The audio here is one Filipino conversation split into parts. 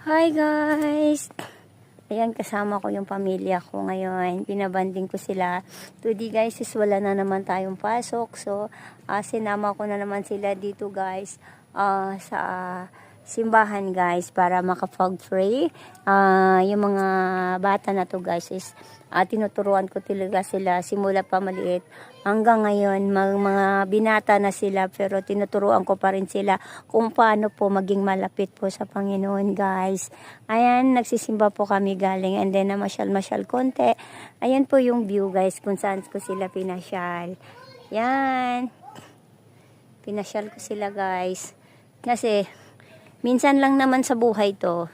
Hi guys! Ayan, kasama ko yung pamilya ko ngayon. Pinabanding ko sila. Today guys is wala na naman tayong pasok. So, sinama ko na naman sila dito guys sa simbahan guys para makapag-pray. Yung mga bata na to guys is tinuturuan ko talaga sila simula pa maliit hanggang ngayon. Mga binata na sila pero tinuturuan ko pa rin sila kung paano po maging malapit po sa Panginoon guys. Ayan, nagsisimba po kami galing and then masyal konti. Ayan po yung view guys kung saan ko sila pinasyal. Yan. Pinasyal ko sila guys. Kasi minsan lang naman sa buhay to.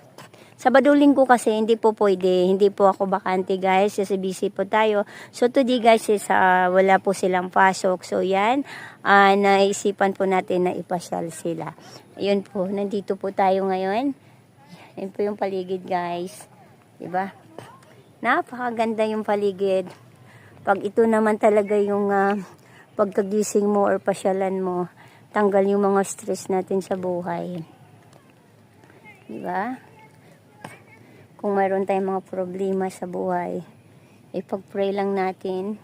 Sabado-linggo kasi hindi po pwede, hindi po ako bakante guys, kasi busy po tayo. So today guys is wala po silang pasok. So yan, naisipan po natin na ipasyal sila. Ayun po, nandito po tayo ngayon. Ayun po yung paligid guys. Diba? Napakaganda yung paligid. Pag ito naman talaga yung pagkagising mo or pasyalan mo, tanggal yung mga stress natin sa buhay. Diba? Kung mayroon tayong mga problema sa buhay, ipag-pray lang natin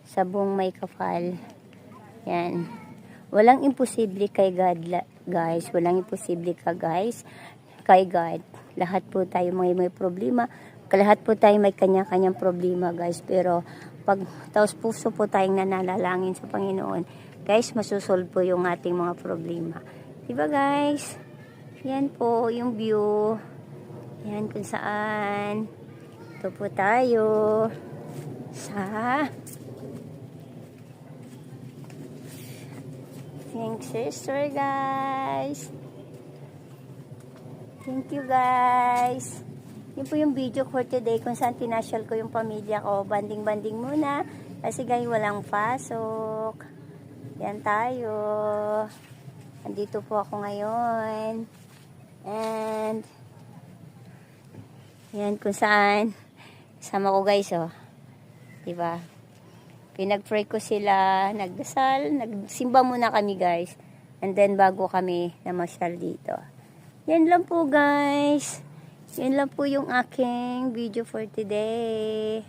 sa buong may kapal. Yan. Walang imposible kay God, guys. Walang imposible ka, guys, kay God. Lahat po tayo may problema. Lahat po tayo may kanya-kanyang problema, guys. Pero pag taos puso po tayong nananalangin sa Panginoon, guys, masusolve po yung ating mga problema. Diba, guys? Yan po yung view. Yan kung saan. Ito po tayo sa Pink Sister guys. Thank you guys. Yan po yung video for today kung saan tinasyal ko yung pamilya ko. Banding-banding muna kasi guys walang pasok. Yan tayo. Andito po ako ngayon. And yan kung saan sama ko guys oh. Diba? Pinag-pray ko sila, nagdasal, nagsimba muna kami guys. And then bago kami namasyal dito. Yan lang po guys. Yan lang po yung aking video for today.